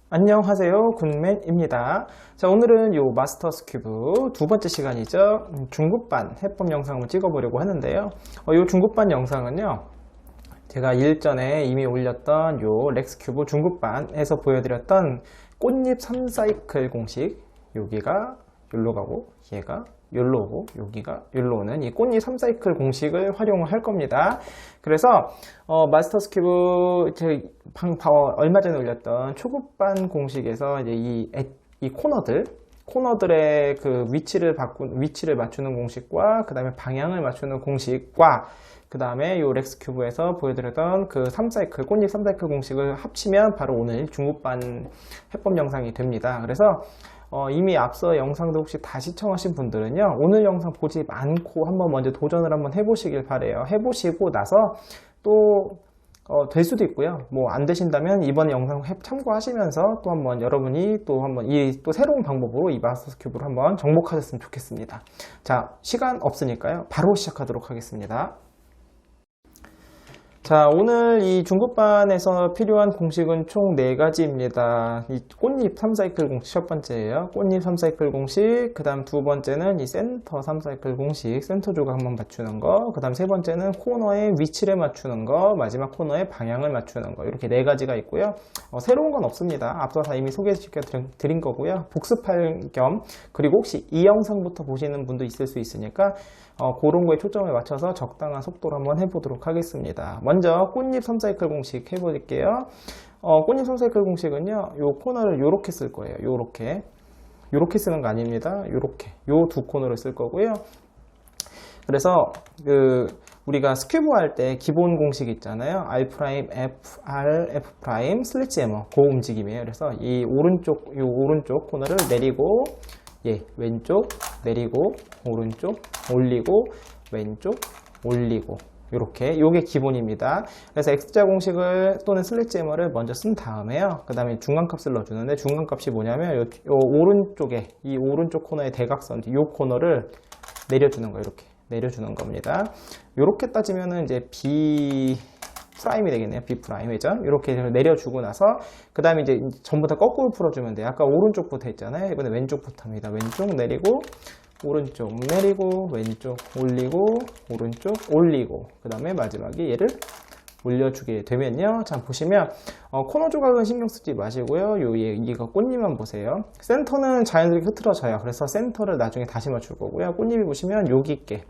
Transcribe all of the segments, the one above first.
안녕하세요, 굿맨입니다. 자, 오늘은 요 마스터스 큐브 두 번째 시간이죠. 중급반 해법 영상을 찍어보려고 하는데요. 요 중급반 영상은요, 제가 일전에 이미 올렸던 요 렉스 큐브 중급반에서 보여드렸던 꽃잎 3사이클 공식, 여기가 여기로 가고 얘가 여기로 오고 여기가 여기로 오는 이 꽃잎 3사이클 공식을 활용할 겁니다. 그래서 마스터스 큐브 얼마 전에 올렸던 초급반 공식에서 이제 이 코너들의 그 위치를 맞추는 공식과 그 다음에 방향을 맞추는 공식과 그 다음에 요 렉스 큐브에서 보여드렸던 그 3사이클, 꽃잎 3사이클 공식을 합치면 바로 오늘 중급반 해법 영상이 됩니다. 그래서 이미 앞서 영상도 혹시 다 시청하신 분들은요, 오늘 영상 보지 않고 한번 먼저 도전을 한번 해보시길 바래요. 해보시고 나서 또 될 수도 있고요. 뭐 안 되신다면 이번 영상 참고하시면서 또 한번 여러분이 또 한번 또 새로운 방법으로 이 마스터스 큐브를 한번 정복하셨으면 좋겠습니다. 자, 시간 없으니까요. 바로 시작하도록 하겠습니다. 자, 오늘 이 중급반에서 필요한 공식은 총 4가지입니다. 이 꽃잎 3사이클 공식 첫 번째예요. 꽃잎 3사이클 공식, 그 다음 두 번째는 이 센터 3사이클 공식, 센터 조각 한번 맞추는 거, 그 다음 세 번째는 코너의 위치를 맞추는 거, 마지막 코너의 방향을 맞추는 거, 이렇게 4가지가 있고요. 새로운 건 없습니다. 앞서서 이미 소개시켜 드린 거고요. 복습할 겸, 그리고 혹시 이 영상부터 보시는 분도 있을 수 있으니까 그런 거에 초점을 맞춰서 적당한 속도로 한번 해보도록 하겠습니다. 먼저 꽃잎 3사이클 공식 해볼게요. 꽃잎 3사이클 공식은요, 요 코너를 요렇게 쓸 거예요. 요렇게 쓰는 거 아닙니다. 요 두 코너를 쓸 거고요. 그래서 우리가 스큐브 할 때 기본 공식 있잖아요. R', F, R, F' 슬래시 에머, 그 움직임이에요. 그래서 이 오른쪽 코너를 내리고, 왼쪽 내리고, 오른쪽 올리고, 왼쪽 올리고, 요게 기본입니다. 그래서 X자 공식을 또는 슬래시 에머를 먼저 쓴 다음에요. 그 다음에 중간값을 넣어주는데, 중간값이 뭐냐면 요 오른쪽에, 이 오른쪽 코너의 대각선, 요 코너를 내려주는 거예요. 이렇게 내려주는 겁니다. 요렇게 따지면은 이제 B 프라임이 되겠네요. B 프라임이죠. 이렇게 내려주고 나서 그 다음에 이제 전부 다 거꾸로 풀어주면 돼요. 아까 오른쪽부터 했잖아요. 이번에 왼쪽부터 합니다. 왼쪽 내리고, 오른쪽 내리고, 왼쪽 올리고, 오른쪽 올리고, 그 다음에 마지막에 얘를 올려주게 되면요. 자, 보시면 코너 조각은 신경 쓰지 마시고요. 여기가 꽃잎만 보세요. 센터는 자연스럽게 흐트러져요. 그래서 센터를 나중에 다시 맞출 거고요. 꽃잎이 보시면 여기 있게,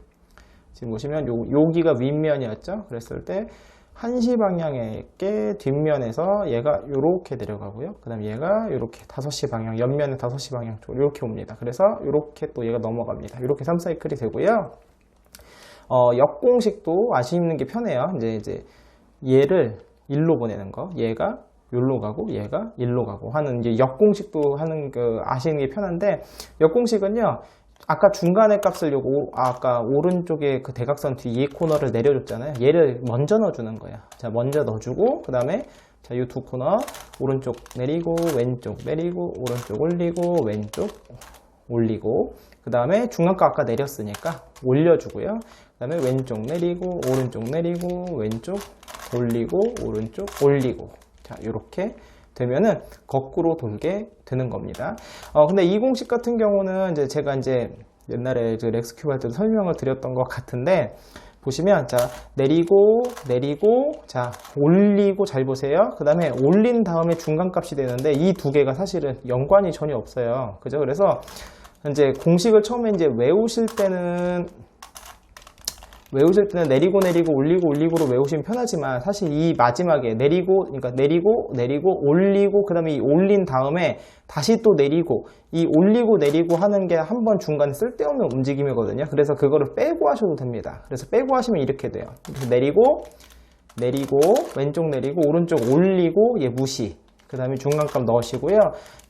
지금 보시면 여기가 윗면이었죠. 그랬을 때 1시 방향에 있게 뒷면에서 얘가 이렇게 내려가고요. 그 다음에 얘가 이렇게 5시 방향, 옆면에 5시 방향 쪽으로 이렇게 옵니다. 그래서 이렇게 또 얘가 넘어갑니다. 이렇게 3사이클이 되고요. 역공식도 아시는 게 편해요. 이제 얘를 일로 보내는 거, 얘가 여기로 가고 얘가 일로 가고 하는 이제 역공식도 하는 아시는 게 편한데, 역공식은요, 아까 중간의 값을 아까 오른쪽에 그 대각선 뒤 이 코너를 내려줬잖아요. 얘를 먼저 넣어주는 거예요. 자, 먼저 넣어주고, 그 다음에 자, 이 두 코너 오른쪽 내리고, 왼쪽 내리고, 오른쪽 올리고, 왼쪽 올리고, 그 다음에 중간값 아까 내렸으니까 올려주고요. 그 다음에 왼쪽 내리고, 오른쪽 내리고, 왼쪽 올리고, 오른쪽 올리고. 자, 이렇게 되면은 거꾸로 돌게 되는 겁니다. 근데 이 공식 같은 경우는 제가 옛날에 렉스 큐브 할 때도 설명을 드렸던 것 같은데, 보시면 자, 내리고, 자, 올리고, 잘 보세요. 그 다음에 올린 다음에 중간값이 되는데 이 두 개가 사실은 연관이 전혀 없어요. 그죠? 그래서 이제 공식을 처음에 외우실 때는 내리고, 올리고로 외우시면 편하지만, 사실 이 마지막에 내리고, 올리고, 그 다음에 이 올린 다음에 다시 또 내리고, 이 올리고 하는 게 한 번 중간에 쓸데없는 움직임이거든요. 그래서 그거를 빼고 하셔도 됩니다. 그래서 빼고 하시면 이렇게 돼요. 이렇게 내리고, 왼쪽 내리고, 오른쪽 올리고, 얘 무시. 그 다음에 중간값 넣으시고요.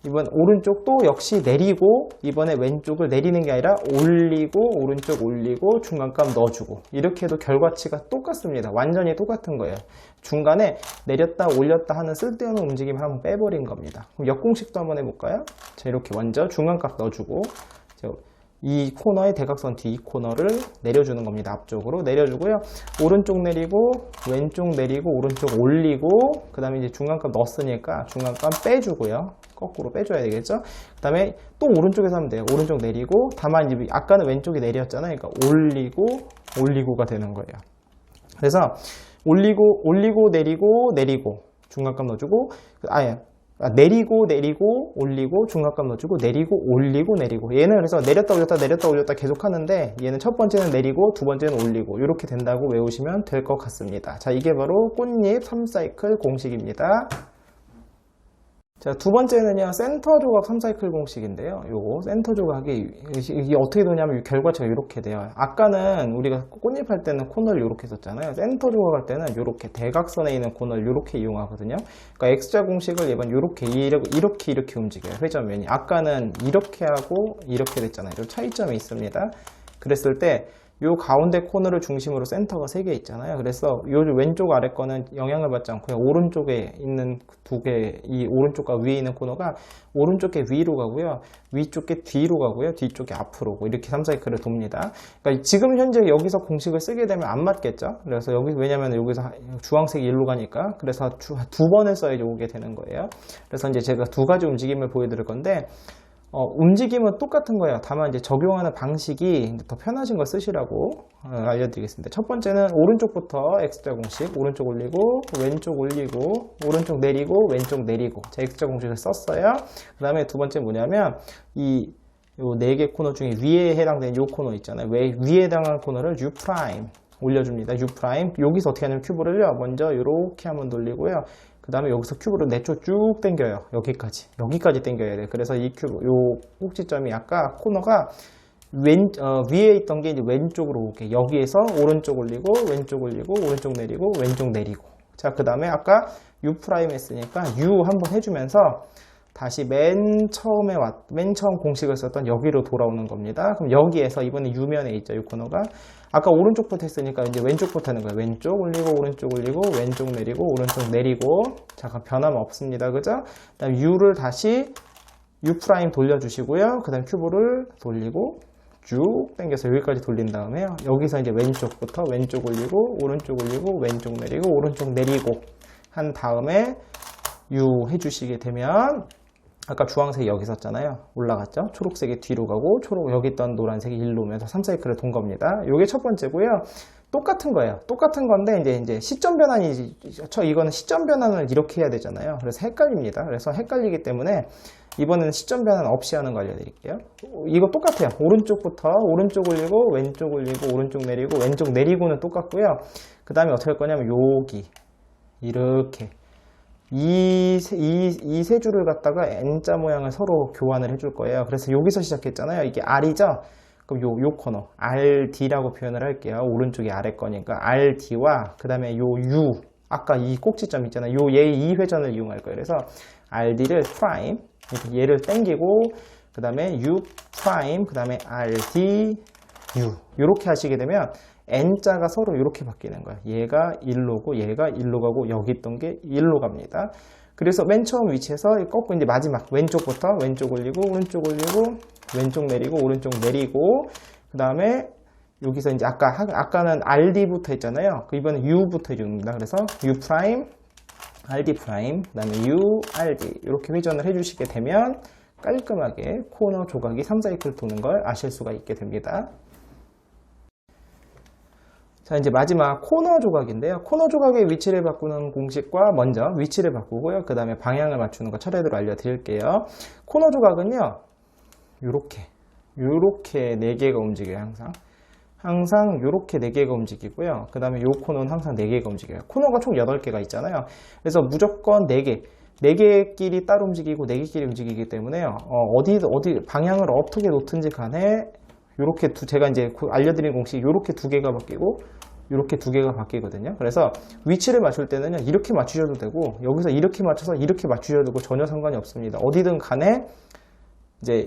이번 오른쪽도 역시 내리고, 이번에 왼쪽을 내리는 게 아니라 올리고, 오른쪽 올리고, 중간값 넣어주고, 이렇게 해도 결과치가 똑같습니다. 완전히 똑같은 거예요. 중간에 내렸다 올렸다 하는 쓸데없는 움직임을 한번 빼버린 겁니다. 그럼 역공식도 한번 해볼까요? 자, 이렇게 먼저 중간값 넣어주고, 이 코너의 대각선 뒤 코너를 내려주는 겁니다. 앞쪽으로 내려주고요. 오른쪽 내리고 왼쪽 내리고 오른쪽 올리고 그 다음에 이제 중간값 넣었으니까 중간값 빼주고요. 거꾸로 빼줘야 되겠죠. 그 다음에 또 오른쪽에서 하면 돼요. 오른쪽 내리고 다만 이제 아까는 왼쪽에 내렸잖아요. 그러니까 올리고가 되는 거예요. 그래서 올리고 내리고 중간값 넣어주고 내리고 올리고 중간값 넣어주고 내리고 올리고 내리고 얘는 그래서 내렸다 올렸다 계속 하는데 얘는 첫 번째는 내리고 두 번째는 올리고 이렇게 된다고 외우시면 될 것 같습니다. 자, 이게 바로 꽃잎 3사이클 공식입니다. 자, 두 번째는요, 센터 조각 3사이클 공식인데요. 요거, 센터 조각이, 이게 어떻게 되냐면, 결과체가 이렇게 돼요. 아까는 우리가 꽃잎 할 때는 코너를 이렇게 썼잖아요. 센터 조각 할 때는 이렇게 대각선에 있는 코너를 이렇게 이용하거든요. 그러니까 X자 공식을 이번 이렇게 움직여요. 회전면이. 아까는 이렇게 하고 이렇게 됐잖아요. 좀 차이점이 있습니다. 그랬을 때, 요 가운데 코너를 중심으로 센터가 3개 있잖아요. 그래서 요 왼쪽 아래 거는 영향을 받지 않고요. 오른쪽에 있는 두 개, 이 오른쪽과 위에 있는 코너가 오른쪽에 위로 가고요. 위쪽에 뒤로 가고요. 뒤쪽에 앞으로 오고 이렇게 3사이클을 돕니다. 그러니까 지금 현재 여기서 공식을 쓰게 되면 안 맞겠죠. 그래서 왜냐면 여기서 주황색이 일로 가니까 그래서 두 번을 써야지 오게 되는 거예요. 그래서 이제 제가 두 가지 움직임을 보여드릴 건데 움직임은 똑같은 거예요. 다만 이제 적용하는 방식이 더 편하신 걸 쓰시라고 알려드리겠습니다. 첫 번째는 오른쪽부터 X자 공식, 오른쪽 올리고, 왼쪽 올리고, 오른쪽 내리고, 왼쪽 내리고. 자, X자 공식을 썼어요. 그 다음에 두 번째 뭐냐면, 요 4개 코너 중에 위에 해당되는 요 코너 있잖아요. 위에 해당하는 코너를 U' 올려줍니다. U'. 여기서 어떻게 하냐면 큐브를요, 먼저 이렇게 한번 돌리고요. 그 다음에 여기서 큐브로 내쪽 쭉 당겨요. 여기까지 당겨야 돼요. 그래서 이 큐브, 요 꼭지점이 아까 코너가 위에 있던 게 이제 왼쪽으로 오게. 여기에서 오른쪽 올리고, 왼쪽 올리고, 오른쪽 내리고, 왼쪽 내리고. 자, 그 다음에 아까 U' 했으니까 U 한번 해주면서 다시 맨 처음 공식을 썼던 여기로 돌아오는 겁니다. 그럼 여기에서 이번에 U면에 있죠, 이 코너가. 아까 오른쪽부터 했으니까 이제 왼쪽부터 하는 거예요. 왼쪽 올리고, 오른쪽 올리고, 왼쪽 내리고, 오른쪽 내리고. 잠깐 변함 없습니다. 그죠? 그 다음 U를 다시 U' 돌려주시고요. 그 다음 큐브를 돌리고, 쭉 당겨서 여기까지 돌린 다음에요. 여기서 이제 왼쪽부터 왼쪽 올리고, 오른쪽 올리고, 왼쪽 내리고, 오른쪽 내리고 한 다음에 U 해주시게 되면 아까 주황색이 여기 있었잖아요. 올라갔죠? 초록색이 뒤로 가고 여기 있던 노란색이 일로 오면서 3사이클을 돈 겁니다. 이게 첫 번째고요. 똑같은 거예요. 똑같은 건데 이제 시점 변환이 이거는 시점 변환을 이렇게 해야 되잖아요. 그래서 헷갈립니다. 그래서 헷갈리기 때문에 이번에는 시점 변환 없이 하는 거 알려드릴게요. 이거 똑같아요. 오른쪽부터 오른쪽 올리고 왼쪽 올리고 오른쪽 내리고 왼쪽 내리고는 똑같고요. 그 다음에 어떻게 할 거냐면 여기 이렇게 이 세 줄을 갖다가 N자 모양을 서로 교환을 해줄 거예요. 그래서 여기서 시작했잖아요. 이게 R이죠? 그럼 요 코너 RD라고 표현을 할게요. 오른쪽이 아래 거니까 RD와 그 다음에 요 U 아까 이 꼭지점 있잖아요. 이 회전을 이용할 거예요. 그래서 RD를 프라임 얘를 당기고 그 다음에 U 프라임 그 다음에 RD U 이렇게 하시게 되면 N자가 서로 이렇게 바뀌는 거예요. 얘가 1로고 얘가 1로 가고 여기 있던 게 1로 갑니다. 그래서 맨 처음 위치에서 꺾고 이제 마지막 왼쪽부터 왼쪽 올리고 오른쪽 올리고 왼쪽 내리고 오른쪽 내리고 그 다음에 여기서 이제 아까는 RD부터 했잖아요. 이번엔 U부터 해줍니다. 그래서 U 프라임 RD 프라임 그 다음에 U RD 이렇게 회전을 해주시게 되면 깔끔하게 코너 조각이 3사이클 도는 걸 아실 수가 있게 됩니다. 자, 이제 마지막 코너 조각인데요. 코너 조각의 위치를 바꾸는 공식과 먼저 위치를 바꾸고요. 그 다음에 방향을 맞추는 거 차례대로 알려드릴게요. 코너 조각은요, 요렇게 4개가 움직여요, 항상 요렇게 4개가 움직이고요. 그 다음에 요 코너는 항상 4개가 움직여요. 코너가 총 8개가 있잖아요. 그래서 무조건 4개끼리 따로 움직이고 4개끼리 움직이기 때문에요. 어디 방향을 어떻게 놓든지 간에 요렇게 제가 이제 알려드린 공식 요렇게 2개가 바뀌고 요렇게 2개가 바뀌거든요. 그래서 위치를 맞출 때는요 이렇게 맞추셔도 되고 여기서 이렇게 맞춰서 이렇게 맞추셔도 되고 전혀 상관이 없습니다. 어디든 간에 이제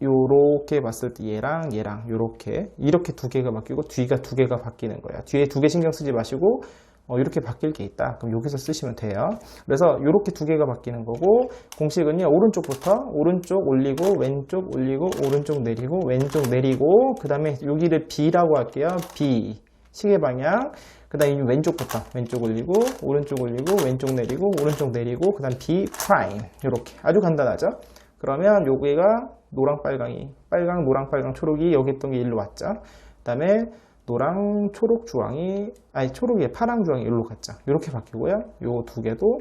요렇게 봤을 때 얘랑 이렇게 2개가 바뀌고 뒤가 2개가 바뀌는 거예요. 뒤에 2개 신경 쓰지 마시고 이렇게 바뀔 게 있다. 그럼 여기서 쓰시면 돼요. 그래서 이렇게 두 개가 바뀌는 거고, 공식은요, 오른쪽부터 오른쪽 올리고, 왼쪽 올리고, 오른쪽 내리고, 왼쪽 내리고, 그 다음에 여기를 B라고 할게요. B. 시계 방향. 그 다음에 왼쪽부터 왼쪽 올리고, 오른쪽 올리고, 왼쪽 내리고, 오른쪽 내리고, 그 다음 B 프라임. 이렇게. 아주 간단하죠? 그러면 여기가 노랑 빨강이, 빨강, 노랑, 빨강, 초록이 여기 있던 게 일로 왔죠? 그 다음에 노랑, 초록, 주황이, 아니, 초록이, 파랑, 주황이 일로 갔죠. 이렇게 바뀌고요. 요 두 개도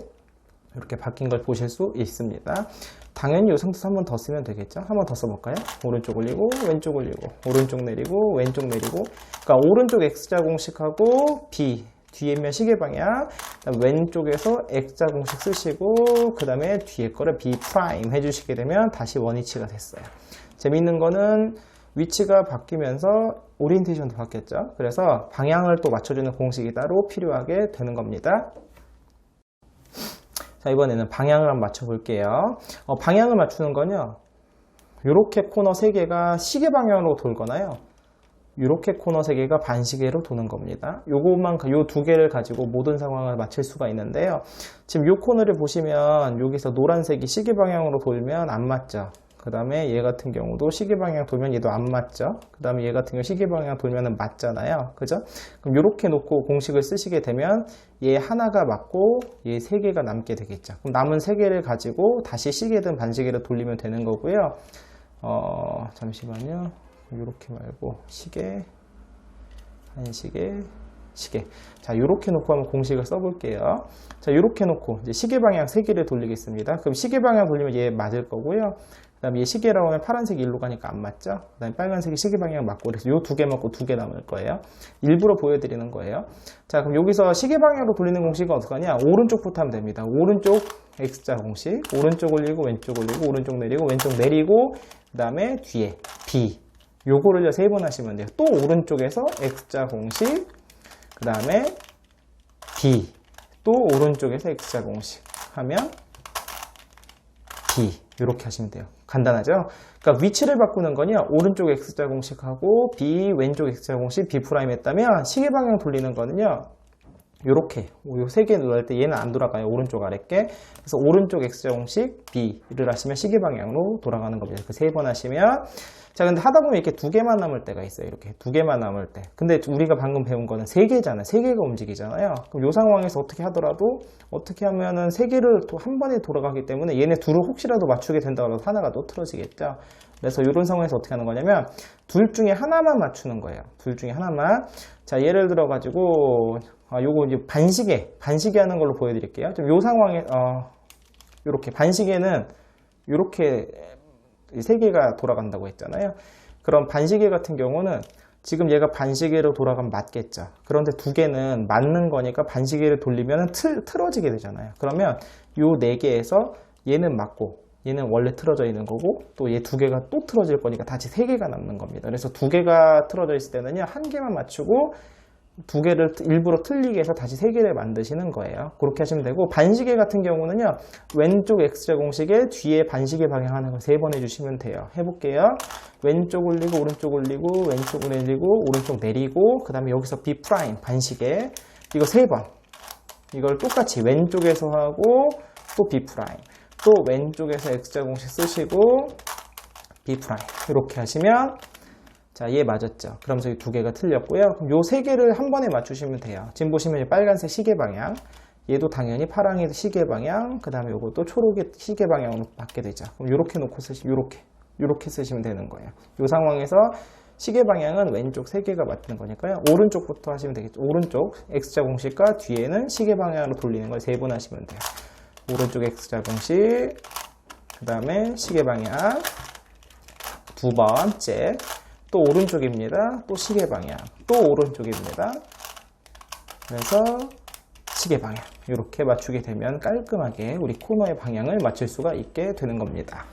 이렇게 바뀐 걸 보실 수 있습니다. 당연히 요 상태에서 한 번 더 쓰면 되겠죠. 한 번 더 써볼까요? 오른쪽 올리고, 왼쪽 올리고, 오른쪽 내리고, 왼쪽 내리고. 그러니까 오른쪽 X자 공식하고 B, 뒤에 있는 시계 방향, 왼쪽에서 X자 공식 쓰시고, 그 다음에 뒤에 거를 B 프라임 해주시게 되면 다시 원위치가 됐어요. 재미있는 거는 위치가 바뀌면서 오리엔테이션도 바뀌었죠. 그래서 방향을 또 맞춰주는 공식이 따로 필요하게 되는 겁니다. 자, 이번에는 방향을 한번 맞춰볼게요. 방향을 맞추는 건요, 이렇게 코너 3개가 시계 방향으로 돌거나요, 이렇게 코너 3개가 반시계로 도는 겁니다. 요 두 개를 가지고 모든 상황을 맞출 수가 있는데요. 지금 요 코너를 보시면 여기서 노란색이 시계 방향으로 돌면 안 맞죠. 그 다음에 얘 같은 경우도 시계 방향 돌면 얘도 안 맞죠. 그 다음에 얘 같은 경우 시계 방향 돌면 맞잖아요. 그죠? 그럼 이렇게 놓고 공식을 쓰시게 되면 얘 하나가 맞고 얘 3개가 남게 되겠죠. 그럼 남은 3개를 가지고 다시 시계든 반시계를 돌리면 되는 거고요. 잠시만요. 이렇게 말고 시계, 한시계, 시계. 자, 요렇게 놓고 한번 공식을 써볼게요. 자, 요렇게 놓고 이제 시계 방향 3개를 돌리겠습니다. 그럼 시계 방향 돌리면 얘 맞을 거고요. 그 다음에 얘 시계라고 하면 파란색이 일로 가니까 안 맞죠? 그 다음에 빨간색이 시계 방향 맞고, 그래서 요 2개 맞고 2개 남을 거예요. 일부러 보여드리는 거예요. 자, 그럼 여기서 시계 방향으로 돌리는 공식은 어떻게 하냐? 오른쪽부터 하면 됩니다. 오른쪽 X자 공식, 오른쪽 올리고, 왼쪽 올리고, 오른쪽 내리고, 왼쪽 내리고, 그 다음에 뒤에 B. 요거를요 3번 하시면 돼요. 또 오른쪽에서 X자 공식, 그 다음에 B, 또 오른쪽에서 X자 공식 하면 B, 이렇게 하시면 돼요. 간단하죠? 그러니까 위치를 바꾸는 거는요, 오른쪽 X자 공식하고 B, 왼쪽 X자 공식 B 프라임 했다면, 시계 방향 돌리는 거는요, 요렇게 요 3개 눌러할 때 얘는 안 돌아가요. 오른쪽 아랫게. 그래서 오른쪽 X자 공식 B를 하시면 시계 방향으로 돌아가는 겁니다. 그 3번 하시면, 자, 근데 하다 보면 이렇게 2개만 남을 때가 있어요. 이렇게 2개만 남을 때. 근데 우리가 방금 배운 거는 3개잖아요. 3개가 움직이잖아요. 그럼 이 상황에서 어떻게 하더라도, 어떻게 하면은 3개를 또 한 번에 돌아가기 때문에 얘네 둘을 혹시라도 맞추게 된다고 해도 하나가 또 틀어지겠죠. 그래서 이런 상황에서 어떻게 하는 거냐면, 둘 중에 하나만 맞추는 거예요. 둘 중에 하나만. 자, 예를 들어가지고, 요거 이제 반시계 하는 걸로 보여드릴게요. 좀 요 상황에, 요렇게 반시계는 요렇게 3개가 돌아간다고 했잖아요. 그럼 반시계 같은 경우는 지금 얘가 반시계로 돌아가면 맞겠죠. 그런데 2개는 맞는 거니까 반시계를 돌리면 틀어지게 되잖아요. 그러면 요 4개에서 얘는 맞고 얘는 원래 틀어져 있는 거고, 또 얘 2개가 또 틀어질 거니까 다시 3개가 남는 겁니다. 그래서 2개가 틀어져 있을 때는요, 1개만 맞추고 2개를 일부러 틀리게 해서 다시 3개를 만드시는 거예요. 그렇게 하시면 되고, 반시계 같은 경우는요, 왼쪽 X자 공식에 뒤에 반시계 방향하는 걸 3번 해주시면 돼요. 해볼게요. 왼쪽 올리고, 오른쪽 올리고, 왼쪽 올리고, 오른쪽 내리고, 그 다음에 여기서 B 프라임, 반시계. 이거 3번. 이걸 똑같이 왼쪽에서 하고, 또 B 프라임. 또 왼쪽에서 X자 공식 쓰시고, B 프라임. 이렇게 하시면, 자, 얘 맞았죠? 그러면서 이 2개가 틀렸고요. 그럼 요 3개를 한 번에 맞추시면 돼요. 지금 보시면 빨간색 시계 방향, 얘도 당연히 파랑의 시계 방향, 그 다음에 요것도 초록의 시계 방향으로 받게 되죠. 그럼 요렇게 놓고 요렇게 쓰시면 되는 거예요. 요 상황에서 시계 방향은 왼쪽 3개가 맞는 거니까요. 오른쪽부터 하시면 되겠죠. 오른쪽 X자 공식과 뒤에는 시계 방향으로 돌리는 걸 3번 하시면 돼요. 오른쪽 X자 공식, 그 다음에 시계 방향, 2번째, 또 오른쪽입니다. 또 시계 방향. 또 오른쪽입니다. 그래서 시계 방향. 이렇게 맞추게 되면 깔끔하게 우리 코너의 방향을 맞출 수가 있게 되는 겁니다.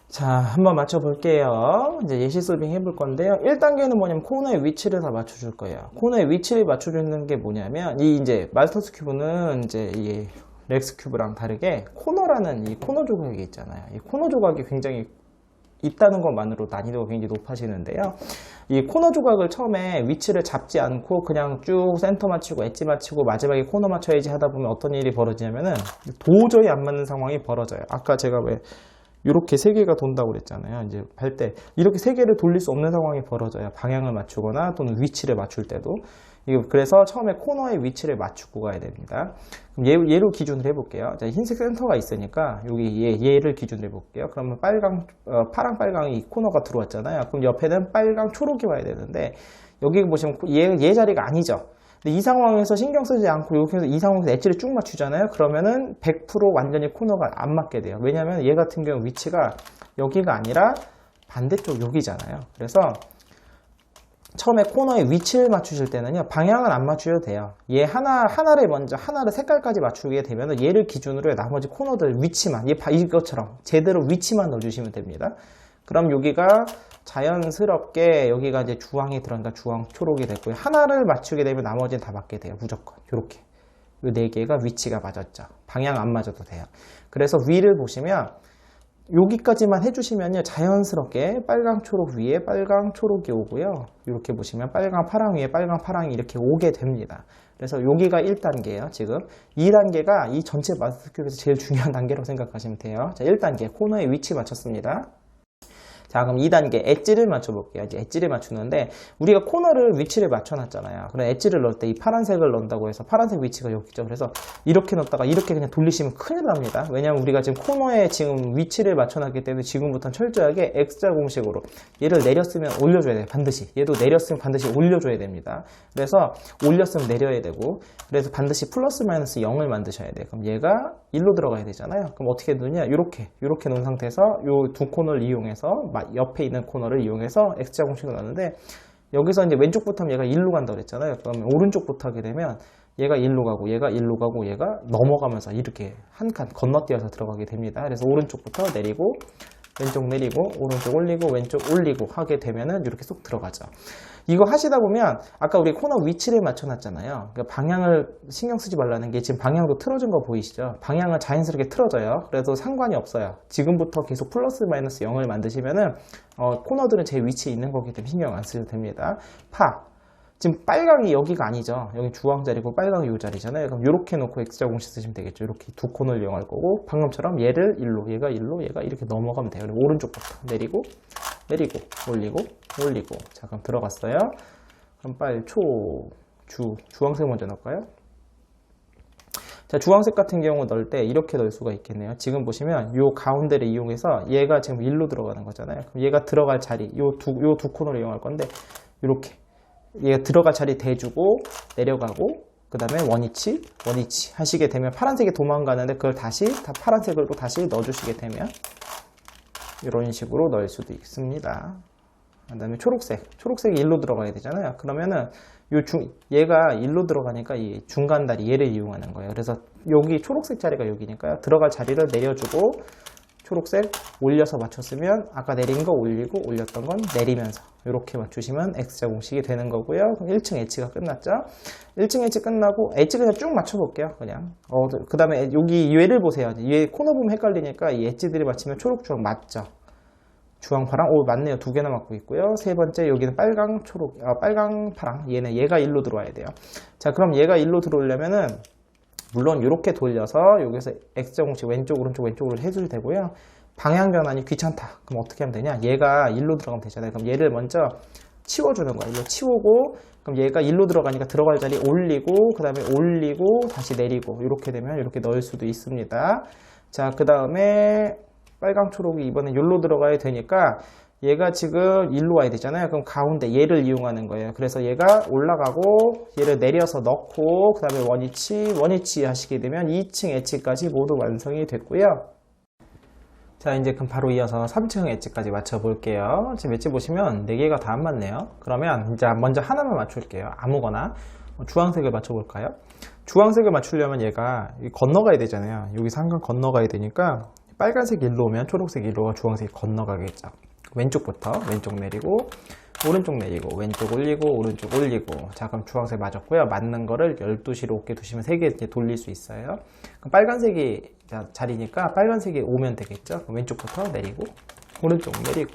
자, 한번 맞춰볼게요. 이제 예시 솔빙 해볼 건데요. 1단계는 뭐냐면 코너의 위치를 다 맞춰줄 거예요. 코너의 위치를 맞춰주는 게 뭐냐면, 이 이제 마스터스 큐브는 이제 이 렉스 큐브랑 다르게 코너라는 이 코너 조각이 있잖아요. 이 코너 조각이 굉장히 있다는 것만으로 난이도가 굉장히 높아지는데요. 이 코너 조각을 처음에 위치를 잡지 않고 그냥 쭉 센터 맞추고 엣지 맞추고 마지막에 코너 맞춰야지 하다 보면 어떤 일이 벌어지냐면은 도저히 안 맞는 상황이 벌어져요. 아까 제가 왜 이렇게 세 개가 돈다고 그랬잖아요. 이제 할 때 이렇게 세 개를 돌릴 수 없는 상황이 벌어져요. 방향을 맞추거나 또는 위치를 맞출 때도. 그래서 처음에 코너의 위치를 맞추고 가야 됩니다. 그럼 얘로 기준으로 해볼게요. 자, 흰색 센터가 있으니까 여기 얘를 기준으로 해볼게요. 그러면 파랑 빨강이 코너가 들어왔잖아요. 그럼 옆에는 빨강 초록이 와야 되는데 여기 보시면 얘 자리가 아니죠. 근데 이 상황에서 신경 쓰지 않고 이렇게 해서 이 상황에서 엣지를 쭉 맞추잖아요. 그러면은 100% 완전히 코너가 안 맞게 돼요. 왜냐면 얘 같은 경우 위치가 여기가 아니라 반대쪽 여기잖아요. 그래서 처음에 코너의 위치를 맞추실 때는요, 방향은 안 맞추셔도 돼요. 얘 하나를 색깔까지 맞추게 되면 얘를 기준으로 나머지 코너들 위치만, 이것처럼 제대로 위치만 넣어주시면 됩니다. 그럼 여기가 자연스럽게 여기가 이제 주황이 들어간다. 주황, 초록이 됐고요. 하나를 맞추게 되면 나머지는 다 맞게 돼요. 무조건. 요렇게. 이 네 개가 위치가 맞았죠. 방향 안 맞아도 돼요. 그래서 위를 보시면 여기까지만 해주시면요, 자연스럽게 빨강 초록 위에 빨강 초록이 오고요, 이렇게 보시면 빨강 파랑 위에 빨강 파랑이 이렇게 오게 됩니다. 그래서 여기가 1단계예요. 지금 2단계가 이 전체 마스터큐브에서 제일 중요한 단계라고 생각하시면 돼요. 자, 1단계 코너의 위치 맞췄습니다. 자, 그럼 2단계 엣지를 맞춰볼게요. 이제 엣지를 맞추는데 우리가 코너를 위치를 맞춰놨잖아요. 그럼 엣지를 넣을 때 이 파란색을 넣는다고 해서 파란색 위치가 여기 있죠. 그래서 이렇게 넣었다가 이렇게 그냥 돌리시면 큰일 납니다. 왜냐면 우리가 지금 코너에 지금 위치를 맞춰놨기 때문에 지금부터는 철저하게 X자 공식으로 얘를 내렸으면 올려줘야 돼요. 반드시. 얘도 내렸으면 반드시 올려줘야 됩니다. 그래서 올렸으면 내려야 되고, 그래서 반드시 플러스 마이너스 0을 만드셔야 돼요. 그럼 얘가 1로 들어가야 되잖아요. 그럼 어떻게 넣느냐? 이렇게 놓은 상태에서 이 두 코너를 이용해서 옆에 있는 코너를 이용해서 X자 공식을 넣는데, 여기서 이제 왼쪽부터 하면 얘가 1로 간다고 그랬잖아요. 그러면 오른쪽부터 하게 되면 얘가 1로 가고 얘가 1로 가고 얘가 넘어가면서 이렇게 한 칸 건너뛰어서 들어가게 됩니다. 그래서 오른쪽부터 내리고 왼쪽 내리고 오른쪽 올리고 왼쪽 올리고 하게 되면은 이렇게 쏙 들어가죠. 이거 하시다 보면 아까 우리 코너 위치를 맞춰놨잖아요. 그러니까 방향을 신경 쓰지 말라는 게 지금 방향도 틀어진 거 보이시죠? 방향은 자연스럽게 틀어져요. 그래서 상관이 없어요. 지금부터 계속 플러스 마이너스 0을 만드시면은 코너들은 제 위치에 있는 거기 때문에 신경 안 쓰셔도 됩니다. 지금 빨강이 여기가 아니죠. 여기 주황 자리고 빨강이 이 자리잖아요. 그럼 이렇게 놓고 X자 공식 쓰시면 되겠죠. 이렇게 두 코너를 이용할 거고, 방금처럼 얘를 1로, 얘가 1로, 얘가 이렇게 넘어가면 돼요. 그리고 오른쪽부터 내리고, 올리고. 자, 그럼 들어갔어요. 그럼 빨리 주황색 먼저 넣을까요? 자, 주황색 같은 경우 넣을 때 이렇게 넣을 수가 있겠네요. 지금 보시면 이 가운데를 이용해서 얘가 지금 1로 들어가는 거잖아요. 그럼 얘가 들어갈 자리, 요 두 코너를 이용할 건데, 이렇게. 얘가 들어갈 자리 대주고 내려가고 그 다음에 원위치 하시게 되면 파란색이 도망가는데 그걸 다시 파란색으로 다시 넣어주시게 되면 이런 식으로 넣을 수도 있습니다. 그 다음에 초록색이 1로 들어가야 되잖아요. 그러면은 얘가 1로 들어가니까 이 중간 다리 얘를 이용하는 거예요. 그래서 여기 초록색 자리가 여기니까요. 들어갈 자리를 내려주고 초록색 올려서 맞췄으면 아까 내린 거 올리고 올렸던 건 내리면서 이렇게 맞추시면 X자 공식이 되는 거고요. 그럼 1층 엣지가 끝났죠. 1층 엣지 끝나고 엣지 그냥 쭉 맞춰볼게요. 그냥 그 다음에 여기 얘를 보세요. 얘 코너 보면 헷갈리니까 이 엣지들이 맞추면 초록 주황 맞죠. 주황 파랑 맞네요. 두 개나 맞고 있고요. 세 번째 여기는 빨강 초록 빨강 파랑 얘가 1로 들어와야 돼요. 자, 그럼 얘가 1로 들어오려면은 물론 이렇게 돌려서 여기서 X자 공식 왼쪽 오른쪽으로 해줘도 되고요. 방향 변환이 귀찮다. 그럼 어떻게 하면 되냐? 얘가 1로 들어가면 되잖아요. 그럼 얘를 먼저 치워주는 거예요. 일로 치우고, 그럼 얘가 1로 들어가니까 들어갈 자리 올리고, 그 다음에 올리고, 다시 내리고, 이렇게 되면 이렇게 넣을 수도 있습니다. 자, 그 다음에 빨강 초록이 이번엔 여기로 들어가야 되니까 얘가 지금 1로 와야 되잖아요. 그럼 가운데 얘를 이용하는 거예요. 그래서 얘가 올라가고 얘를 내려서 넣고 그 다음에 원위치 하시게 되면 2층 엣지까지 모두 완성이 됐고요. 자, 이제 그럼 바로 이어서 3층 엣지까지 맞춰 볼게요. 지금 엣지 보시면 4개가 다 안 맞네요. 그러면 이제 먼저 하나만 맞출게요. 아무거나 주황색을 맞춰 볼까요? 주황색을 맞추려면 얘가 건너가야 되잖아요. 여기서 한 칸 건너가야 되니까 빨간색 일로 오면 초록색 일로 오면 주황색이 건너가겠죠. 왼쪽부터 왼쪽 내리고 오른쪽 내리고 왼쪽 올리고 오른쪽 올리고. 자, 그럼 주황색 맞았고요. 맞는 거를 12시로 어깨 두시면 3개 이제 돌릴 수 있어요. 그럼 빨간색이 자리니까 빨간색이 오면 되겠죠. 그럼 왼쪽부터 내리고 오른쪽 내리고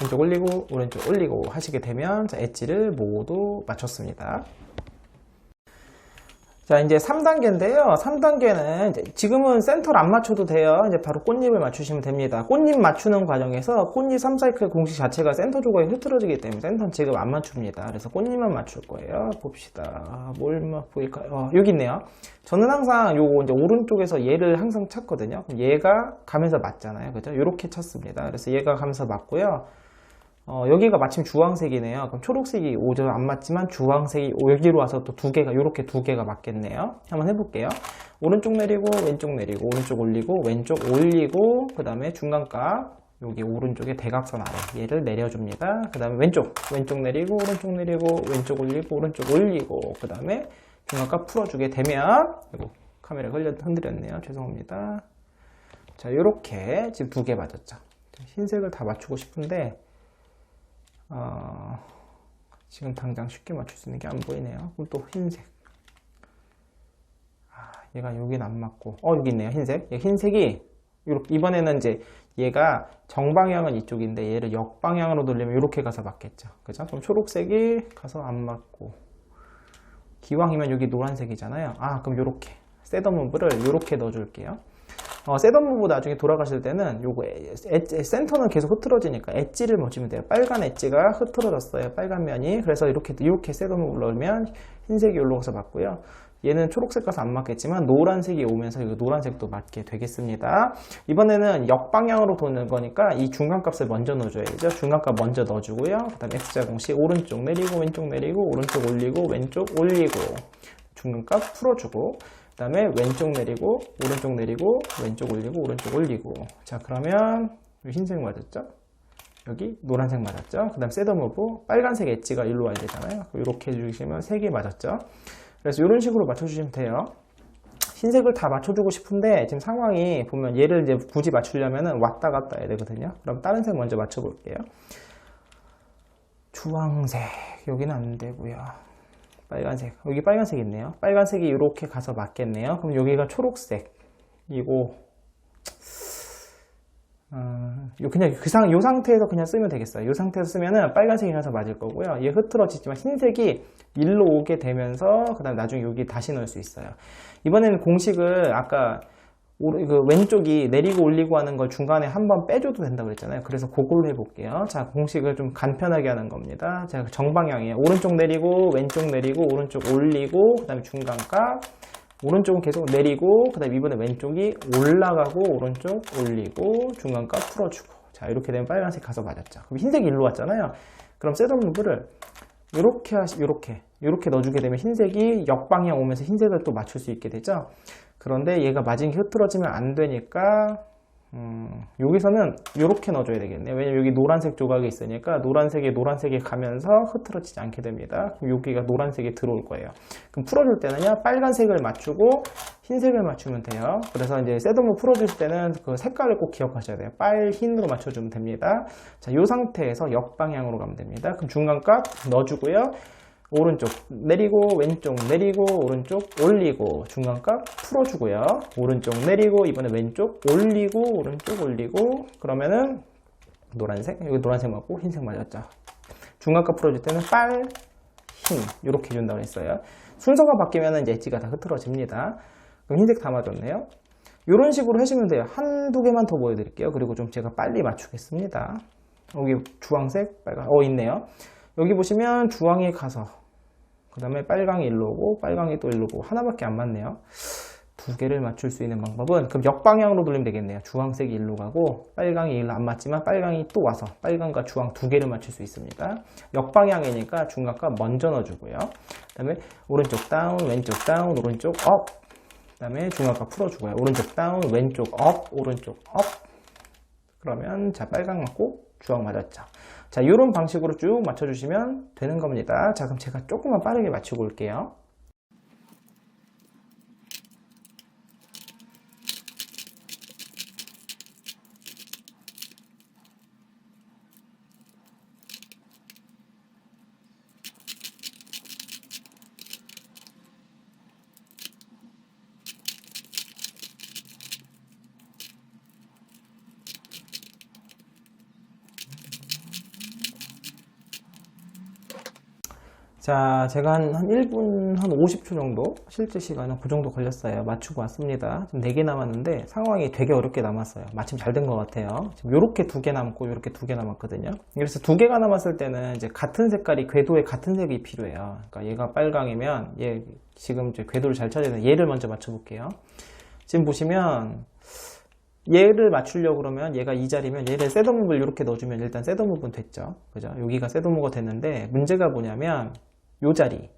왼쪽 올리고 오른쪽 올리고 하시게 되면 자, 엣지를 모두 맞췄습니다. 자, 이제 3단계인데요. 3단계는 이제 지금은 센터를 안 맞춰도 돼요. 이제 바로 꽃잎을 맞추시면 됩니다. 꽃잎 맞추는 과정에서 꽃잎 3사이클 공식 자체가 센터 조각이 흐트러지기 때문에 센터는 지금 안 맞춥니다. 그래서 꽃잎만 맞출 거예요. 봅시다. 뭘 보일까요? 여기 있네요. 저는 항상 요거 이제 오른쪽에서 얘를 항상 찾거든요. 얘가 가면서 맞잖아요. 그죠? 요렇게 찾습니다. 그래서 얘가 가면서 맞고요. 여기가 마침 주황색이네요. 그럼 초록색이 오죠. 안 맞지만 주황색이 여기로 와서 또 두 개가 이렇게 두 개가 맞겠네요. 한번 해볼게요. 오른쪽 내리고 왼쪽 내리고 오른쪽 올리고 왼쪽 올리고 그 다음에 중간값 여기 오른쪽에 대각선 아래 얘를 내려줍니다. 그 다음에 왼쪽 내리고 오른쪽 내리고 왼쪽 올리고 오른쪽 올리고 그 다음에 중간값 풀어주게 되면 이거 카메라 흔들렸네요. 죄송합니다. 자, 요렇게 지금 두 개 맞았죠. 흰색을 다 맞추고 싶은데 지금 당장 쉽게 맞출 수 있는 게 안 보이네요. 그럼 또 흰색. 얘가 여긴 안 맞고, 여기 있네요. 흰색. 흰색이, 이번에는 이제 얘가 정방향은 이쪽인데 얘를 역방향으로 돌리면 이렇게 가서 맞겠죠. 그죠? 그럼 초록색이 가서 안 맞고, 기왕이면 여기 노란색이잖아요. 그럼 요렇게. 셋업무브를 요렇게 넣어줄게요. 셋업무브 나중에 돌아가실 때는 요거 센터는 계속 흐트러지니까 엣지를 넣어주면 돼요. 빨간 엣지가 흐트러졌어요. 빨간 면이. 그래서 이렇게 셋업무브를 넣으면 흰색이 여기로 가서 맞고요. 얘는 초록색 가서 안 맞겠지만 노란색이 오면서 이거 노란색도 맞게 되겠습니다. 이번에는 역방향으로 도는 거니까 이 중간값을 먼저 넣어줘야 되죠. 중간값 먼저 넣어주고요. 그 다음에 X자 공식 오른쪽 내리고 왼쪽 내리고 오른쪽 올리고 왼쪽 올리고 중간값 풀어주고 그 다음에 왼쪽 내리고 오른쪽 내리고 왼쪽 올리고 오른쪽 올리고. 자, 그러면 흰색 맞았죠? 여기 노란색 맞았죠? 그 다음 셋업무브 빨간색 엣지가 일로 와야 되잖아요. 이렇게 해주시면 3개 맞았죠? 그래서 이런 식으로 맞춰주시면 돼요. 흰색을 다 맞춰주고 싶은데 지금 상황이 보면 얘를 이제 굳이 맞추려면 왔다 갔다 해야 되거든요. 그럼 다른 색 먼저 맞춰볼게요. 주황색 여기는 안 되고요. 빨간색 여기 빨간색 있네요. 빨간색이 이렇게 가서 맞겠네요. 그럼 여기가 초록색이고 그냥 요 상태에서 그냥 쓰면 되겠어요. 요 상태에서 쓰면은 빨간색이 가서 맞을 거고요. 얘 흐트러지지만 흰색이 일로 오게 되면서 그 다음 나중에 여기 다시 넣을 수 있어요. 이번에는 공식을 아까 왼쪽이 내리고 올리고 하는 걸 중간에 한번 빼줘도 된다고 그랬잖아요. 그래서 그걸로 해볼게요. 자, 공식을 좀 간편하게 하는 겁니다. 자, 정방향이에요. 오른쪽 내리고 왼쪽 내리고 오른쪽 올리고 그 다음에 중간값 오른쪽은 계속 내리고 그 다음에 이번에 왼쪽이 올라가고 오른쪽 올리고 중간값 풀어주고. 자, 이렇게 되면 빨간색 가서 맞았죠. 그럼 흰색이 일로 왔잖아요. 그럼 셋업무브를 이렇게 넣어주게 되면 흰색이 역방향 오면서 흰색을 또 맞출 수 있게 되죠. 그런데 얘가 맞은 게 흐트러지면 안 되니까 여기서는 이렇게 넣어줘야 되겠네요. 왜냐면 여기 노란색 조각이 있으니까 노란색이 가면서 흐트러지지 않게 됩니다. 그럼 여기가 노란색이 들어올 거예요. 그럼 풀어줄 때는요, 빨간색을 맞추고 흰색을 맞추면 돼요. 그래서 이제 셋업무브 풀어줄 때는 그 색깔을 꼭 기억하셔야 돼요. 흰으로 맞춰주면 됩니다. 자, 이 상태에서 역방향으로 가면 됩니다. 그럼 중간값 넣어주고요. 오른쪽 내리고 왼쪽 내리고 오른쪽 올리고 중간값 풀어주고요. 오른쪽 내리고 이번에 왼쪽 올리고 오른쪽 올리고 그러면은 노란색 여기 노란색 맞고 흰색 맞았죠. 중간값 풀어줄 때는 흰 이렇게 준다고 했어요. 순서가 바뀌면 이제 엣지가 다 흐트러집니다. 그럼 흰색 다 맞았네요. 이런 식으로 하시면 돼요. 한두 개만 더 보여드릴게요. 그리고 좀 제가 빨리 맞추겠습니다. 여기 주황색 빨간 있네요. 여기 보시면 주황이 가서 그 다음에 빨강이 일로 오고 빨강이 또 일로 오고 하나밖에 안 맞네요. 두 개를 맞출 수 있는 방법은 그럼 역방향으로 돌리면 되겠네요. 주황색이 일로 가고 빨강이 일로 안 맞지만 빨강이 또 와서 빨강과 주황 두 개를 맞출 수 있습니다. 역방향이니까 중간값 먼저 넣어주고요. 그 다음에 오른쪽 다운 왼쪽 다운 오른쪽 업 그 다음에 중간값 풀어주고요. 오른쪽 다운 왼쪽 업 오른쪽 업 그러면 자 빨강 맞고 주황 맞았죠. 자, 이런 방식으로 쭉 맞춰주시면 되는 겁니다. 자, 그럼 제가 조금만 빠르게 맞추고 올게요. 자, 제가 한 1분 한 50초 정도, 실제 시간은 그 정도 걸렸어요. 맞추고 왔습니다. 지금 4개 남았는데 상황이 되게 어렵게 남았어요. 마침 잘 된 것 같아요. 지금 요렇게 2개 남고 요렇게 2개 남았거든요. 그래서 2개가 남았을 때는 이제 같은 색깔이 궤도에 같은 색이 필요해요. 그러니까 얘가 빨강이면 얘 지금 이제 궤도를 잘 찾아야 되는 얘를 먼저 맞춰볼게요. 지금 보시면 얘를 맞추려고 그러면 얘가 이 자리면 얘를 셋더무브를 이렇게 넣어주면 일단 셋더무브는 됐죠. 그죠? 여기가 셋더무브가 됐는데 문제가 뭐냐면 요 자리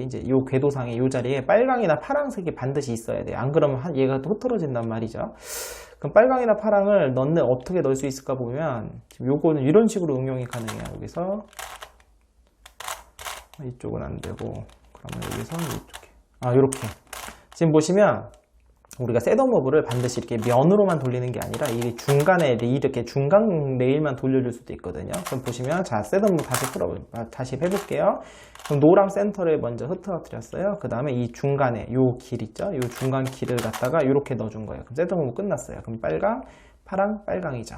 이제 요 궤도상의 요 자리에 빨강이나 파란색이 반드시 있어야 돼요. 안 그러면 얘가 또 흐트러진단 말이죠. 그럼 빨강이나 파랑을 어떻게 넣을 수 있을까 보면 지금 요거는 이런 식으로 응용이 가능해요. 여기서 이쪽은 안 되고 그러면 여기서 이쪽에 요렇게 지금 보시면 우리가 셋더무브를 반드시 이렇게 면으로만 돌리는 게 아니라 이 중간에 이렇게 중간 레일만 돌려줄 수도 있거든요. 그럼 보시면 자 셋더무브 다시 해볼게요. 그럼 노랑 센터를 먼저 흐트러뜨렸어요. 그 다음에 이 중간에 요 길 있죠? 요 중간 길을 갖다가 이렇게 넣어준 거예요. 그럼 셋더무브 끝났어요. 그럼 빨강, 파랑, 빨강이죠.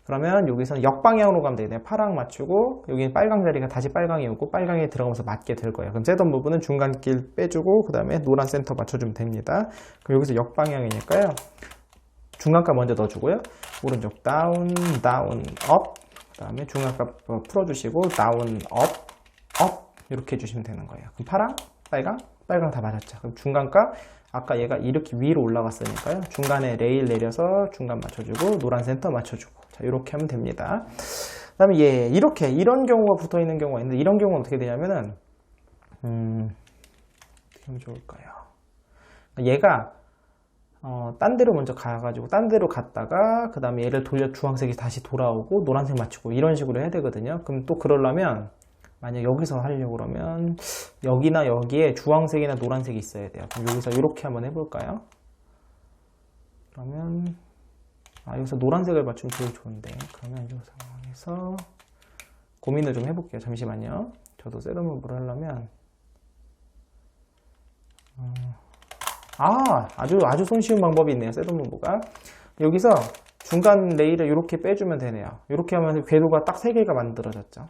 그러면 여기서는 역방향으로 가면 되겠네요. 파랑 맞추고 여기는 빨강 자리가 다시 빨강이 오고 빨강에 들어가면서 맞게 될 거예요. 그럼 셋더무브는 중간 길 빼주고 그 다음에 노란 센터 맞춰주면 됩니다. 그럼 여기서 역방향이니까요. 중간값 먼저 넣어주고요. 오른쪽 다운, 다운, 업. 그 다음에 중간값 풀어주시고 다운, 업, 업 이렇게 해주시면 되는 거예요. 그럼 파랑, 빨강, 빨강 다 맞았죠. 그럼 중간값 아까 얘가 이렇게 위로 올라갔으니까요. 중간에 레일 내려서 중간 맞춰주고 노란 센터 맞춰주고 자 이렇게 하면 됩니다. 그 다음에 이런 경우가 붙어 있는 경우가 있는데 이런 경우는 어떻게 되냐면은 어떻게 하면 좋을까요? 얘가 딴 데로 먼저 가가지고 딴 데로 갔다가 그 다음에 얘를 돌려 주황색이 다시 돌아오고 노란색 맞추고 이런 식으로 해야 되거든요. 그럼 또 그러려면 만약 여기서 하려고 그러면 여기나 여기에 주황색이나 노란색이 있어야 돼요. 그럼 여기서 이렇게 한번 해볼까요? 그러면 여기서 노란색을 맞추면 제일 좋은데 그러면 이 상황에서 고민을 좀 해볼게요. 잠시만요. 저도 셋더무브를 하려면 아주 손쉬운 방법이 있네요. 셋더무브가 여기서 중간 레일을 이렇게 빼주면 되네요. 이렇게 하면 궤도가 딱 3개가 만들어졌죠.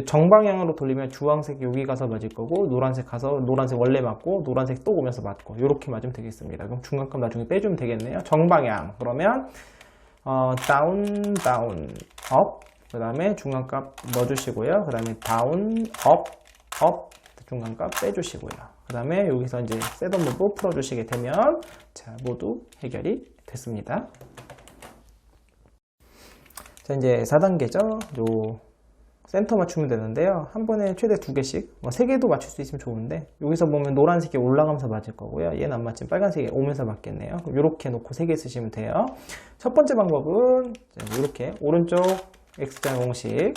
정방향으로 돌리면 주황색 여기 가서 맞을 거고 노란색 가서 노란색 원래 맞고 노란색 또 오면서 맞고 이렇게 맞으면 되겠습니다. 그럼 중간값 나중에 빼주면 되겠네요. 정방향 그러면 다운, 다운, 업 그 다음에 중간값 넣어주시고요. 그 다음에 다운, 업, 업 중간값 빼주시고요. 그 다음에 여기서 이제 셋더무브 풀어주시게 되면 자 모두 해결이 됐습니다. 자 이제 4단계죠. 요 센터 맞추면 되는데요. 한 번에 최대 2개씩 3개도 맞출 수 있으면 좋은데 여기서 보면 노란색이 올라가면서 맞을 거고요. 얘는 안 맞지만 빨간색이 오면서 맞겠네요. 그럼 이렇게 놓고 3개 쓰시면 돼요. 첫 번째 방법은 이렇게 오른쪽 X자 공식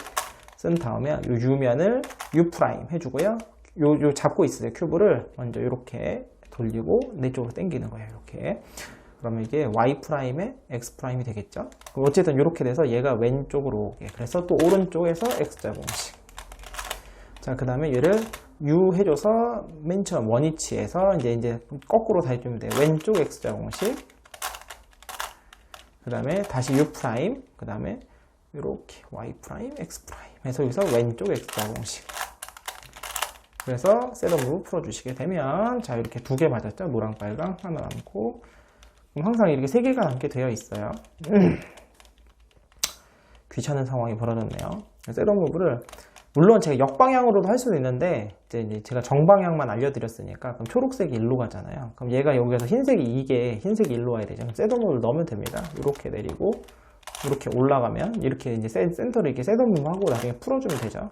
쓴 다음에 요 U면을 U' 해주고요. 요 잡고 있어요. 큐브를 먼저 이렇게 돌리고 내 쪽으로 당기는 거예요. 이렇게. 그러면 이게 Y'에 X'이 되겠죠? 그럼 어쨌든 이렇게 돼서 얘가 왼쪽으로 오게. 그래서 또 오른쪽에서 X자 공식. 자, 그 다음에 얘를 U 해줘서 맨 처음 원위치에서 이제 거꾸로 다 해주면 돼요. 왼쪽 X자 공식. 그 다음에 다시 U'. 그 다음에 이렇게 Y', X' 해서 여기서 왼쪽 X자 공식. 그래서 셋더무브 풀어주시게 되면 자, 이렇게 2개 맞았죠? 노랑, 빨강 하나 남고 그럼 항상 이렇게 3개가 남게 되어 있어요. 귀찮은 상황이 벌어졌네요. 셋더무브를 물론 제가 역방향으로도 할 수도 있는데 이제 제가 정방향만 알려드렸으니까 그럼 초록색이 일로 가잖아요. 그럼 얘가 여기서 흰색이 일로 와야 되죠. 그럼 셋더무브를 넣으면 됩니다. 이렇게 내리고 이렇게 올라가면 이렇게 이제 센터를 이렇게 셋더무브 하고 나중에 풀어주면 되죠.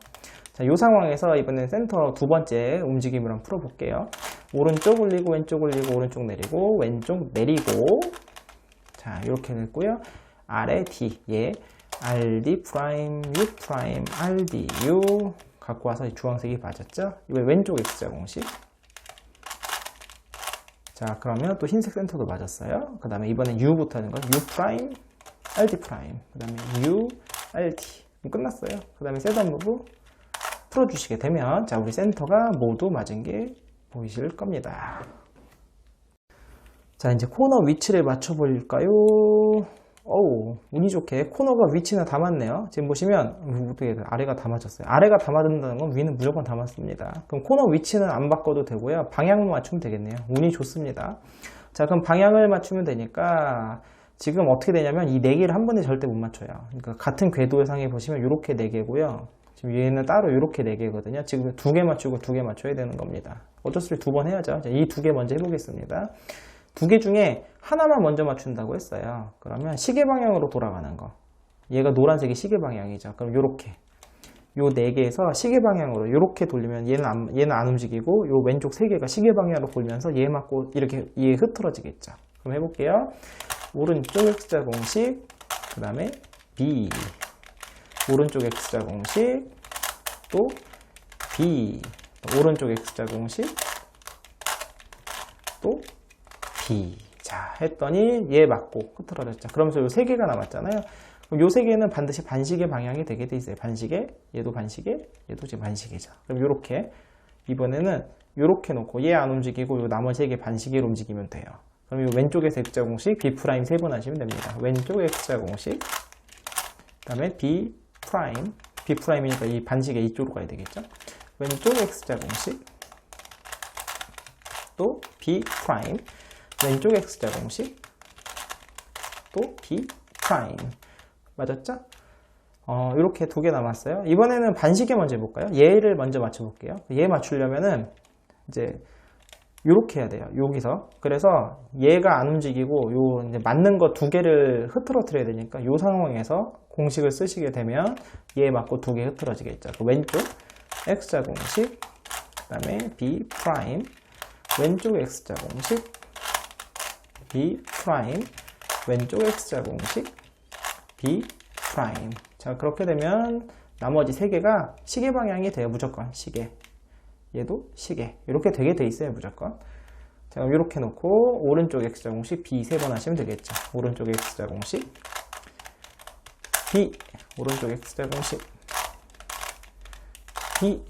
자, 이 상황에서 이번엔 센터 2번째 움직임을 한번 풀어볼게요. 오른쪽 올리고 왼쪽 올리고 오른쪽 내리고 왼쪽 내리고 자 이렇게 됐고요. 아래 D 얘 RD U RD U 갖고 와서 주황색이 맞았죠. 이번에 왼쪽 X자 공식. 자 그러면 또 흰색 센터도 맞았어요. 그 다음에 이번엔 U부터 하는 건 U RD 그 다음에 U RD 끝났어요. 그 다음에 셋더무브 풀어주시게 되면 자 우리 센터가 모두 맞은 게 보이실 겁니다. 자 이제 코너 위치를 맞춰 볼까요? 어우, 운이 좋게 코너가 위치는 다 맞네요. 지금 보시면 어떻게 아래가 다 맞았어요. 아래가 다 맞는다는 건 위는 무조건 다 맞습니다. 그럼 코너 위치는 안 바꿔도 되고요. 방향만 맞추면 되겠네요. 운이 좋습니다. 자, 그럼 방향을 맞추면 되니까 지금 어떻게 되냐면 이 4개를 한 번에 절대 못 맞춰요. 그러니까 같은 궤도의 상에 보시면 이렇게 4개고요. 지금 얘는 따로 이렇게 4개거든요. 지금 2개 맞추고 2개 맞춰야 되는 겁니다. 어쩔 수 없이 2번 해야죠. 이 2개 먼저 해보겠습니다. 2개 중에 하나만 먼저 맞춘다고 했어요. 그러면 시계 방향으로 돌아가는 거. 얘가 노란색이 시계 방향이죠. 그럼 요렇게. 요 4개에서 시계 방향으로 이렇게 돌리면 얘는 안 움직이고 요 왼쪽 3개가 시계 방향으로 돌면서 얘 맞고 이렇게 얘 흐트러지겠죠. 그럼 해볼게요. 오른쪽 X자 공식, 그 다음에 B. 오른쪽 X자 공식, 또 B. 오른쪽 X자 공식, 또 B. 자, 했더니 얘 맞고 흐트러졌죠. 그러면서 요 3개가 남았잖아요. 그럼 요 3개는 반드시 반시계 방향이 되게 돼 있어요. 반시계, 얘도 반시계, 얘도 지금 반시계죠. 그럼 요렇게, 이번에는 요렇게 놓고 얘 안 움직이고 요 나머지 3개 반시계로 움직이면 돼요. 그럼 요 왼쪽에서 X자 공식 B' 3번 하시면 됩니다. 왼쪽 X자 공식, 그 다음에 B', B'이니까 이 반시계 이쪽으로 가야 되겠죠. 왼쪽 X자 공식, 또 B', 왼쪽 X자 공식, 또 B'. 맞았죠? 이렇게 2개 남았어요. 이번에는 반시계 먼저 해볼까요? 얘를 먼저 맞춰볼게요. 얘 맞추려면은 이제 이렇게 해야 돼요. 여기서. 그래서 얘가 안 움직이고 요 이제 맞는 거 2개를 흐트러뜨려야 되니까 요 상황에서 공식을 쓰시게 되면 얘 맞고 2개 흐트러지겠죠. 그 왼쪽 X자 공식, 그 다음에 B', 왼쪽 X자 공식, B', 왼쪽 X자 공식, B'. 자, 그렇게 되면 나머지 3개가 시계 방향이 돼요. 무조건 시계. 얘도 시계. 이렇게 되게 돼 있어요. 무조건. 자, 그럼 이렇게 놓고 오른쪽 X자 공식 B 3번 하시면 되겠죠. 오른쪽 X자 공식 B, 오른쪽 X자 공식 B,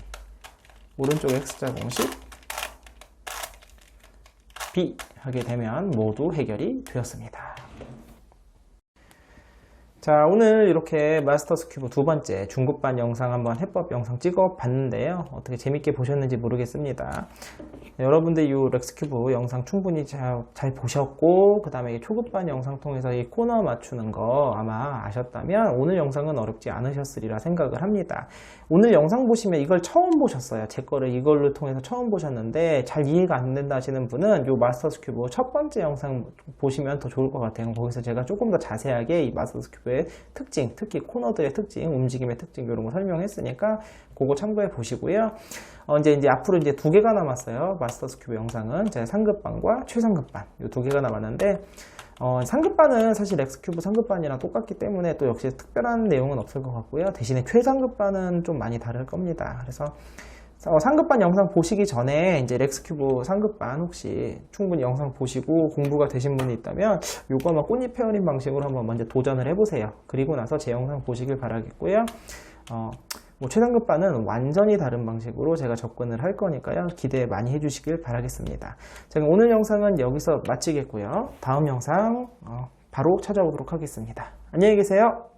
오른쪽 X자 공식 B 하게 되면 모두 해결이 되었습니다. 자, 오늘 이렇게 마스터스 큐브 2번째 중급반 영상 한번 해법 영상 찍어 봤는데요. 어떻게 재밌게 보셨는지 모르겠습니다. 여러분들 이 렉스큐브 영상 충분히 잘 보셨고, 그 다음에 초급반 영상 통해서 이 코너 맞추는 거 아마 아셨다면 오늘 영상은 어렵지 않으셨으리라 생각을 합니다. 오늘 영상 보시면 이걸 처음 보셨어요. 제 거를 이걸로 통해서 처음 보셨는데 잘 이해가 안 된다 하시는 분은 이 마스터스 큐브 첫 번째 영상 보시면 더 좋을 것 같아요. 거기서 제가 조금 더 자세하게 이 마스터스 큐브의 특징, 특히 코너들의 특징, 움직임의 특징 이런 거 설명했으니까 그거 참고해 보시고요. 이제 앞으로 이제 2개가 남았어요. 마스터스 큐브 영상은 제가 상급반과 최상급반 이 2개가 남았는데 상급반은 사실 렉스큐브 상급반이랑 똑같기 때문에 또 역시 특별한 내용은 없을 것 같고요. 대신에 최상급반은 좀 많이 다를 겁니다. 그래서 상급반 영상 보시기 전에 이제 렉스큐브 상급반 혹시 충분히 영상 보시고 공부가 되신 분이 있다면 요거 한번 꽃잎 페어링 방식으로 한번 먼저 도전을 해보세요. 그리고 나서 제 영상 보시길 바라겠고요. 최상급반은 완전히 다른 방식으로 제가 접근을 할 거니까요. 기대 많이 해주시길 바라겠습니다. 자, 그럼 오늘 영상은 여기서 마치겠고요. 다음 영상 바로 찾아오도록 하겠습니다. 안녕히 계세요.